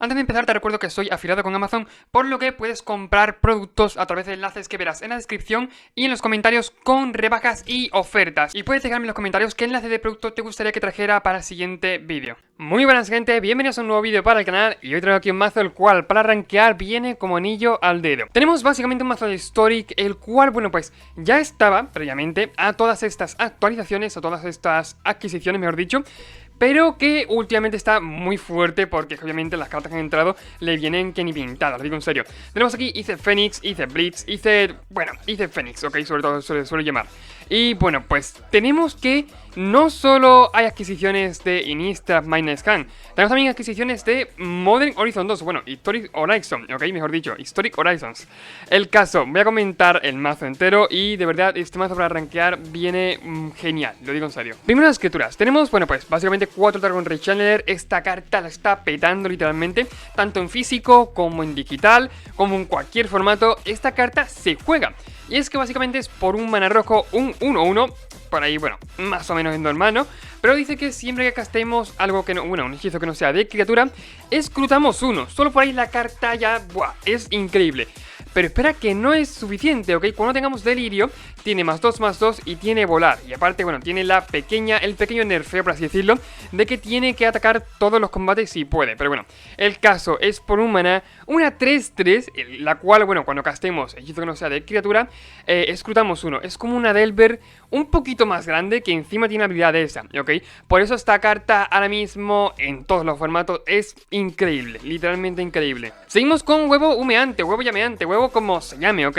Antes de empezar te recuerdo que soy afiliado con Amazon, por lo que puedes comprar productos a través de enlaces que verás en la descripción y en los comentarios con rebajas y ofertas. Y puedes dejarme en los comentarios qué enlace de producto te gustaría que trajera para el siguiente vídeo. Muy buenas gente, bienvenidos a un nuevo vídeo para el canal y hoy traigo aquí un mazo el cual para rankear viene como anillo al dedo. Tenemos básicamente un mazo de Historic el cual, bueno pues ya estaba previamente a todas estas actualizaciones, a todas estas adquisiciones mejor dicho, pero que últimamente está muy fuerte porque obviamente las cartas que han entrado le vienen que ni pintadas, lo digo en serio. Tenemos aquí Ice Fénix, Ice Blitz, Ice Fénix, ok, sobre todo se le suele llamar. Y bueno, pues tenemos que no solo hay adquisiciones de Innistrad Midnight Scan, tenemos también adquisiciones de Modern Horizon 2, bueno, Historic Horizon, ok, mejor dicho, Historic Horizons. El caso, voy a comentar el mazo entero y de verdad este mazo para rankear viene genial, lo digo en serio. Primero las escrituras, tenemos, bueno pues básicamente 4 Dragon Ray Channeler, esta carta la está petando literalmente, tanto en físico como en digital, como en cualquier formato, esta carta se juega. Y es que básicamente es por un mana rojo, un 1-1, por ahí, bueno, más o menos es normal, ¿no? Pero dice que siempre que castemos algo que no, bueno, un hechizo que no sea de criatura, escrutamos uno. Solo por ahí la carta ya, ¡buah! Es increíble. Pero espera que no es suficiente, ¿ok? Cuando tengamos delirio, tiene +2/+2 y tiene volar. Y aparte, bueno, tiene el pequeño nerfeo, por así decirlo, de que tiene que atacar todos los combates si puede. Pero bueno, el caso es por un mana, una 3/3, la cual, bueno, cuando castemos hechizo que no sea de criatura, escrutamos uno. Es como una Delver un poquito más grande que encima tiene habilidad de esa, ¿ok? Por eso esta carta ahora mismo en todos los formatos es increíble, literalmente increíble. Seguimos con huevo humeante, huevo llameante, huevo como se llame, ¿ok?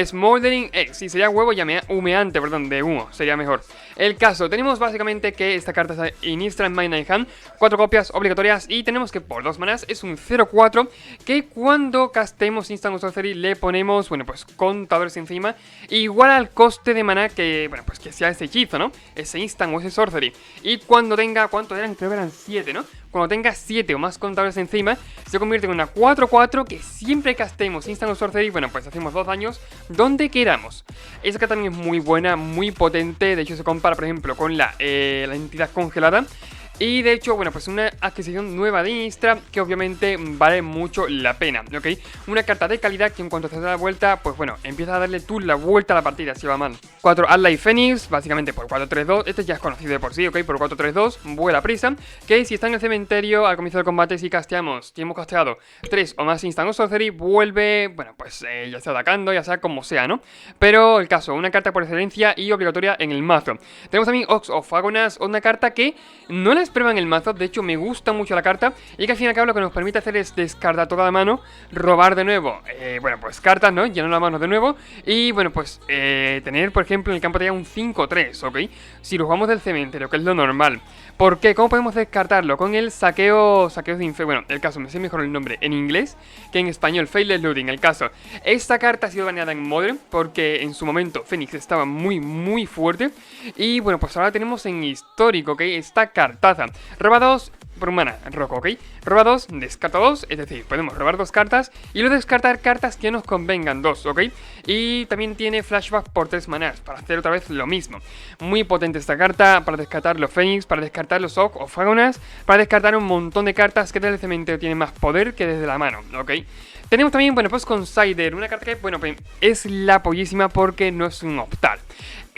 Smoldering Egg, sí, sería huevo humeante, perdón, de humo, sería mejor. El caso, tenemos básicamente que esta carta es Innistrad Midnight Hunt, 4 copias obligatorias y tenemos que por 2 manas es un 0-4 que cuando castemos Instant Sorcery le ponemos, bueno pues contadores encima, igual al coste de mana que, bueno pues que sea ese hechizo, ¿no? Ese Instant o ese Sorcery. Y cuando tenga, ¿cuánto eran? Creo que eran 7, ¿no? Cuando tenga 7 o más contadores encima, se convierte en una 4-4 que siempre castemos Instant o Sorcery, bueno, pues hacemos 2 daños donde queramos. Esa carta también es muy buena, muy potente, de hecho se compara, por ejemplo, con la entidad congelada. Y de hecho, bueno, pues una adquisición nueva de Innistrad que obviamente vale mucho la pena, ¿ok? Una carta de calidad que en cuanto se da la vuelta, pues bueno, empieza a darle tú la vuelta a la partida si va mal. 4 Atlas Fénix, básicamente por 4-3-2, este ya es conocido de por sí, ¿ok? Por 4-3-2, vuela prisa, que si está en el cementerio al comienzo del combate, si casteamos, si hemos casteado 3 o más Instant o Sorcery, vuelve, bueno, pues ya sea atacando, ya sea como sea, ¿no? Pero el caso, una carta por excelencia y obligatoria en el mazo. Tenemos también Ox of Agonas, una carta que no la esperaba en el mazo, de hecho me gusta mucho la carta y que al fin y al cabo lo que nos permite hacer es descartar toda la mano, robar de nuevo, bueno pues cartas, ¿no? Llenar la mano de nuevo y bueno pues tener por ejemplo en el campo de un 5-3, ¿ok? Si lo jugamos del cementerio, que es lo normal. ¿Por qué? ¿Cómo podemos descartarlo? Con el saqueos de bueno, el caso, me sé mejor el nombre en inglés que en español, Faithless Looting, el caso. Esta carta ha sido baneada en Modern porque en su momento Fénix estaba muy fuerte y bueno, pues ahora tenemos en histórico, ¿ok? Esta cartaza. Roba 2 por un mana rojo, ¿ok? Roba 2, descarta 2, es decir, podemos robar 2 cartas y luego descartar cartas que nos convengan 2, ¿ok? Y también tiene flashback por 3 manas para hacer otra vez lo mismo. Muy potente esta carta para descartar los Fénix, para descartar los Oak o Fagonas, para descartar un montón de cartas que desde el cementerio tienen más poder que desde la mano, ¿ok? Tenemos también, bueno, pues Consider, una carta que, bueno, pues es la pollísima porque no es un optal.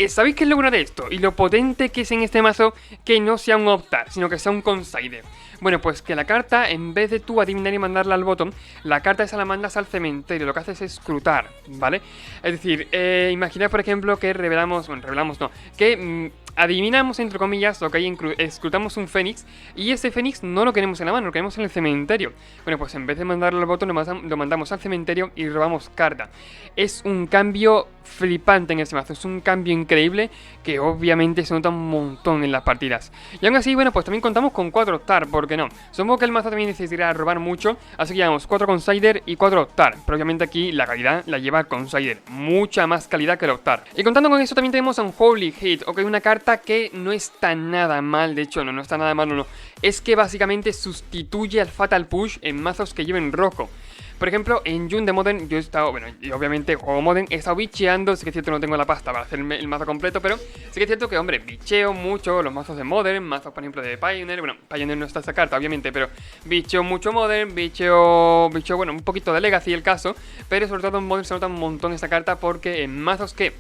¿Sabéis qué es lo bueno de esto? Y lo potente que es en este mazo que no sea un optar, sino que sea un Consider. Bueno, pues que la carta, en vez de tú adivinar y mandarla al bottom, la carta esa la mandas al cementerio, lo que haces es escrutar, ¿vale? Es decir, imaginad por ejemplo que revelamos no, que adivinamos entre comillas, ok, escrutamos un Fénix y ese Fénix no lo queremos en la mano, lo queremos en el cementerio. Bueno, pues en vez de mandarlo al bottom lo mandamos al cementerio y robamos carta. Es un cambio flipante en este mazo, es un cambio increíble que obviamente se nota un montón en las partidas. Y aún así, bueno, pues también contamos con 4 Octar, ¿por qué no? Supongo que el mazo también necesitará robar mucho, así que llevamos 4 Consider y 4 Octar, pero obviamente aquí la calidad la lleva el Consider, mucha más calidad que el Octar. Y contando con eso también tenemos a un Holy Hate, ok, una carta que no está nada mal, de hecho no está nada mal, no, es que básicamente sustituye al Fatal Push en mazos que lleven rojo. Por ejemplo, en June de Modern yo he estado, bueno, y obviamente juego Modern, he estado bicheando, sí que es cierto no tengo la pasta para hacer el mazo completo, pero sí que es cierto que, hombre, bicheo mucho los mazos de Modern, mazos por ejemplo de Pioneer, bueno, Pioneer no está esta carta obviamente, pero bicheo mucho Modern, bicheo, bueno, un poquito de Legacy el caso, pero sobre todo en Modern se nota un montón esta carta porque en mazos que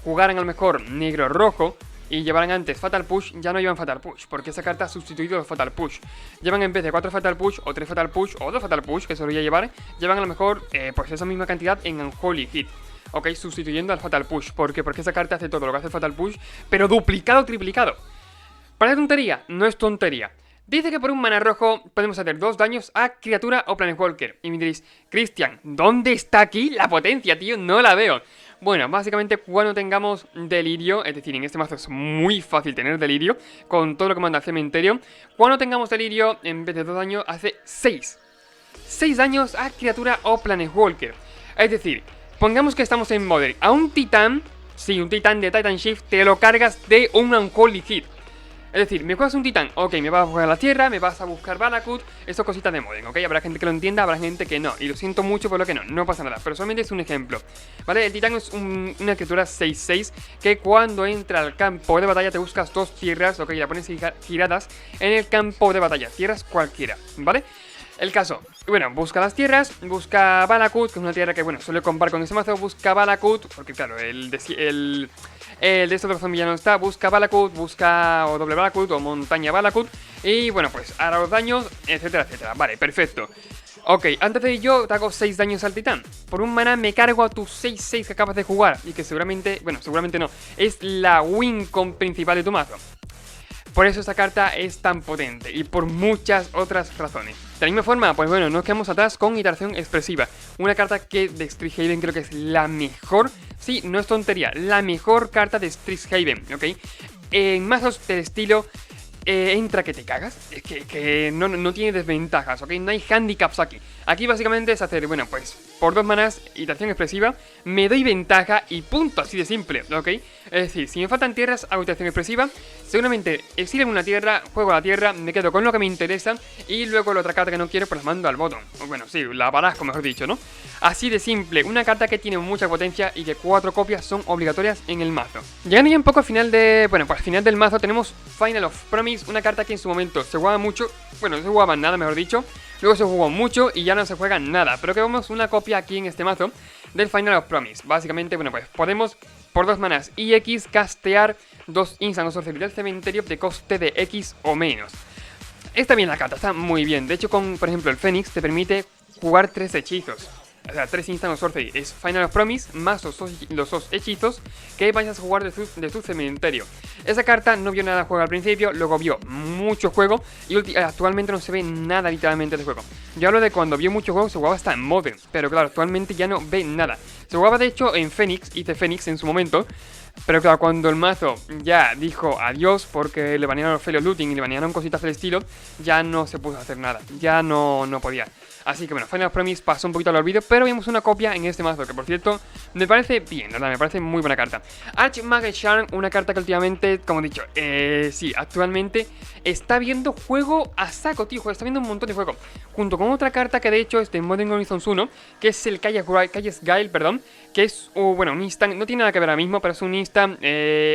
jugaran a lo mejor negro-rojo y llevaran antes Fatal Push, ya no llevan Fatal Push, porque esa carta ha sustituido los Fatal Push. Llevan en vez de 4 Fatal Push, o 3 Fatal Push, o 2 Fatal Push, que solía llevar, llevan a lo mejor pues esa misma cantidad en Unholy Hit. Ok, sustituyendo al Fatal Push. ¿Por qué? Porque esa carta hace todo lo que hace el Fatal Push, pero duplicado, triplicado. ¿Parece tontería? No es tontería. Dice que por un mana rojo podemos hacer 2 daños a criatura o Planewalker. Y me diréis, Cristian, ¿dónde está aquí la potencia, tío? No la veo. Bueno, básicamente cuando tengamos delirio, es decir, en este mazo es muy fácil tener delirio, con todo lo que manda al cementerio. Cuando tengamos delirio, en vez de 2 daños, hace 6. 6 daños a criatura o Planewalker. Es decir, pongamos que estamos en Modern. A un titán, sí, un titán de Titan Shift, te lo cargas de un Unholy Hit. Es decir, me juegas un titán, ok, me vas a jugar a la tierra, me vas a buscar Valakut, esto cositas de Modern, ok, habrá gente que lo entienda, habrá gente que no, y lo siento mucho por lo que no pasa nada, pero solamente es un ejemplo, ¿vale? El titán es una criatura 6-6 que cuando entra al campo de batalla te buscas 2 tierras, ok, la pones giradas en el campo de batalla, tierras cualquiera, ¿vale? El caso, bueno, busca las tierras, busca Valakut, que es una tierra que, bueno, suele comprar con ese mazo, busca Valakut, porque claro, el de estos de zombie ya no está, busca Valakut, busca o doble Valakut o montaña Valakut, y bueno, pues hará los daños, etcétera, etcétera, vale, perfecto. Ok, antes de ello te hago 6 daños al titán. Por un mana me cargo a tus 6-6 que acabas de jugar, y que seguramente, bueno, seguramente no, es la win con principal de tu mazo. Por eso esta carta es tan potente y por muchas otras razones. De la misma forma, pues bueno, nos quedamos atrás con Iteración Expresiva. Una carta que de Strixhaven creo que es la mejor, sí, no es tontería, la mejor carta de Strixhaven, ¿ok? En mazos del estilo entra que te cagas, es que no tiene desventajas, ¿ok? No hay handicaps aquí. Aquí básicamente es hacer, bueno, pues por 2 manas, Iteración Expresiva, me doy ventaja y punto, así de simple, ¿ok? Es decir, si me faltan tierras, hago Iteración Expresiva, seguramente exilio una tierra, juego a la tierra, me quedo con lo que me interesa y luego la otra carta que no quiero pues la mando al bottom. O bueno, sí, la barasco mejor dicho, ¿no? Así de simple, una carta que tiene mucha potencia y que 4 copias son obligatorias en el mazo. Llegando ya un poco al final de, bueno, pues al final del mazo tenemos Final of Promise, una carta que en su momento se jugaba mucho, bueno, no se jugaba nada mejor dicho, luego se jugó mucho y ya no se juega nada, pero que vemos una copia aquí en este mazo del Final of Promise. Básicamente, bueno, pues podemos por 2 manas y X castear 2 instant o sorcery del cementerio de coste de X o menos. Está bien la carta, está muy bien. De hecho, con, por ejemplo, el Fénix te permite jugar 3 hechizos. O sea, 3 instant o sorcery. Es Final of Promise más los dos hechizos que vayas a jugar de tu cementerio. Esa carta no vio nada de juego al principio, luego vio mucho juego y actualmente no se ve nada literalmente de juego. Yo hablo de cuando vio mucho juego, se jugaba hasta en Modern, pero claro, actualmente ya no ve nada. Se jugaba de hecho en Fénix, hice Fénix en su momento, pero claro, cuando el mazo ya dijo adiós porque le banearon los Failure Looting y le banearon cositas del estilo, ya no se pudo hacer nada, ya no podía. Así que bueno, Final Promise pasó un poquito al olvido, pero vimos una copia en este mazo, que por cierto, me parece bien, ¿verdad? Me parece muy buena carta. Archmage Charm, una carta que últimamente, como he dicho, sí, actualmente está viendo juego a saco, tío, está viendo un montón de juego. Junto con otra carta que de hecho es de Modern Horizons 1, que es el Calles Guile, perdón, que es, bueno, un instant, no tiene nada que ver ahora mismo, pero es un instant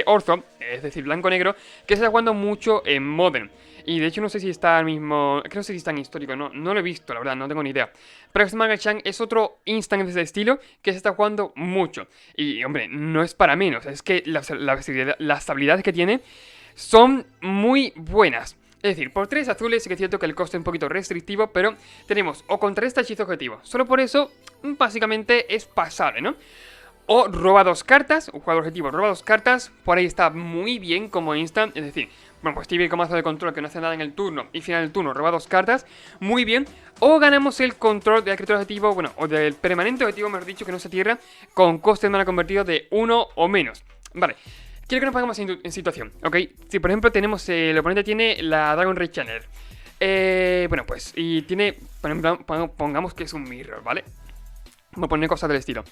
ortho, es decir, blanco-negro, que se está jugando mucho en Modern. Y de hecho no sé si está al mismo, creo que no sé si está en histórico, no lo he visto, la verdad, no tengo ni idea. Pero Archmage es otro instant de ese estilo que se está jugando mucho. Y hombre, no es para menos, es que las habilidades que tiene son muy buenas. Es decir, por 3 azules sí que es cierto que el coste es un poquito restrictivo, pero tenemos o contrarresta hechizo objetivo. Solo por eso, básicamente es pasable, ¿no? O roba 2 cartas, un jugador objetivo roba 2 cartas, por ahí está muy bien como instant, es decir, bueno, pues típico mazo de control que no hace nada en el turno y final del turno roba 2 cartas, muy bien. O ganamos el control del criatura objetivo, bueno, o del permanente objetivo, mejor dicho, que no se tierra, con coste de mana convertido de 1 o menos. Vale, quiero que nos pongamos en situación, ¿ok? Si por ejemplo tenemos, el oponente tiene la Dragon Rage Channeler, bueno, pues, y tiene, por ejemplo, pongamos que es un mirror, ¿vale? Voy a poner cosas del estilo.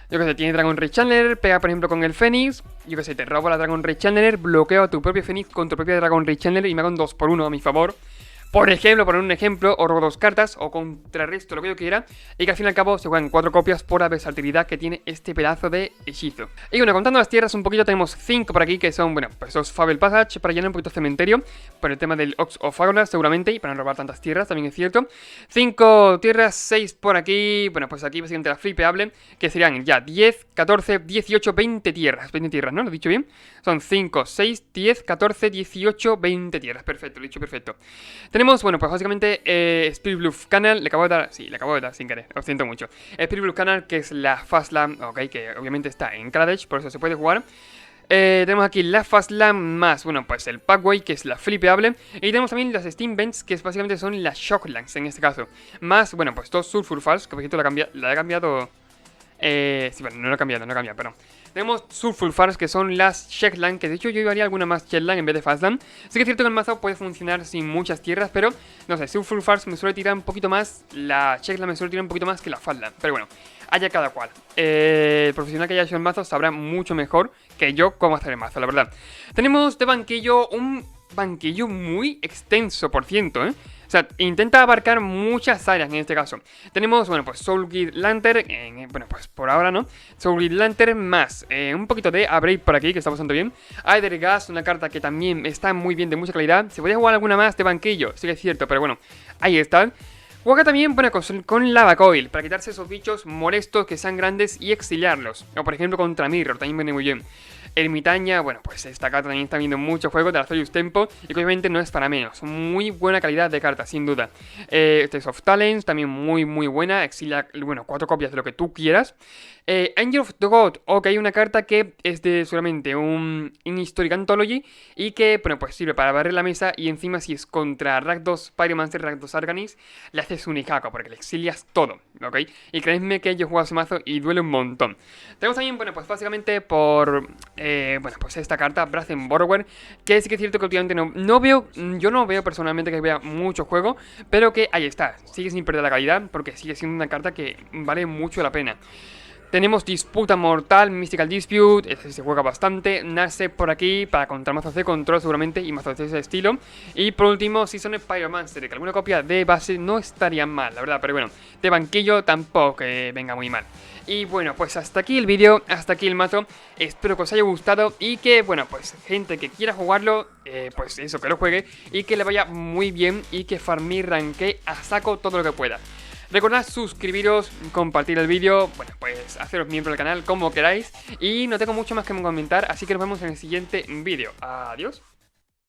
Yo que sé, tiene Dragon Rage Channeler, pega por ejemplo con el Fénix. Yo que sé, te robo la Dragon Rage Channeler, bloqueo a tu propio Fénix con tu propia Dragon Rage Channeler y me hago un 2x1 a mi favor. Por ejemplo, poner un ejemplo, o robo 2 cartas, o contrarresto, lo que yo quiera, y que al fin y al cabo se juegan 4 copias por la versatilidad que tiene este pedazo de hechizo. Y bueno, contando las tierras un poquito, tenemos 5 por aquí, que son, bueno, pues 2 Fable Passage, para llenar un poquito de cementerio, por el tema del Ox of Agora, seguramente, y para no robar tantas tierras, también es cierto. 5 tierras, 6 por aquí, bueno, pues aquí básicamente la flipeable, que serían ya 10, 14, 18, 20 tierras, 20 tierras, ¿no? ¿Lo he dicho bien? Son 5, 6, 10, 14, 18, 20 tierras, perfecto, lo he dicho perfecto. Tenemos, bueno, pues básicamente Spirit Bluff Canal, le acabo de dar, sí, le acabo de dar sin querer, lo siento mucho. Spirit Bluff Canal, que es la Fastland, ok, que obviamente está en Kaladesh, por eso se puede jugar. Tenemos aquí la Fastland más, bueno, pues el Packway, que es la flipeable. Y tenemos también las Steam Vents, que básicamente son las Shocklands en este caso. Más, bueno, pues dos Sulfur Falls, que por cierto la he cambiado... sí, bueno, no lo he cambiado, perdón. Tenemos Sulfur Falls, que son las Checkland, que de hecho yo llevaría alguna más Checkland en vez de Fastland. Sí que es cierto que el mazo puede funcionar sin muchas tierras, pero no sé, Sulfur Falls me suele tirar un poquito más, la Checkland me suele tirar un poquito más que la Fastland. Pero bueno, haya cada cual. El profesional que haya hecho el mazo sabrá mucho mejor que yo cómo hacer el mazo, la verdad. Tenemos de banquillo un banquillo muy extenso, por ciento, O sea, intenta abarcar muchas áreas en este caso. Tenemos, bueno, pues Soul Grid Lantern, bueno, pues por ahora, ¿no? Soul Grid Lantern más un poquito de Abrade por aquí, que está bastante bien. Aether Gas, una carta que también está muy bien, de mucha calidad. Se podría jugar alguna más de banquillo, sí que es cierto, pero bueno, ahí está. Juega también, bueno, con Lava Coil, para quitarse esos bichos molestos que sean grandes y exiliarlos. O por ejemplo contra Mirror, también viene muy bien. Ermitaña, bueno, pues esta carta también está viendo mucho juego de la Zoyus Tempo y que obviamente no es para menos. Muy buena calidad de carta, sin duda. Test of Talents, también muy buena. Exilia, bueno, 4 copias de lo que tú quieras. Angel of the God, ok, una carta que es de solamente un Historic Anthology y que, bueno, pues sirve para barrer la mesa y encima si es contra Rakdos Pyromancer, Rakdos Arcanis, le haces un Ikako porque le exilias todo, ok. Y creedme que yo he jugado ese mazo y duele un montón. Tenemos también, bueno, pues básicamente por... bueno, pues esta carta, Brazen Borrower, que sí que es cierto que últimamente yo no veo personalmente que vea mucho juego, pero que ahí está, sigue sin perder la calidad, porque sigue siendo una carta que vale mucho la pena. Tenemos Disputa Mortal, Mystical Dispute, ese se juega bastante. Nace por aquí para contra mazos de control seguramente y mazos de ese estilo. Y por último, Season Pyromancer, que alguna copia de base no estaría mal, la verdad. Pero bueno, de banquillo tampoco que venga muy mal. Y bueno, pues hasta aquí el vídeo, hasta aquí el mazo. Espero que os haya gustado y que, bueno, pues gente que quiera jugarlo, pues eso, que lo juegue y que le vaya muy bien y que farmee ranquee a saco todo lo que pueda. Recordad suscribiros, compartir el vídeo, bueno, pues haceros miembro del canal como queráis. Y no tengo mucho más que comentar, así que nos vemos en el siguiente vídeo. Adiós.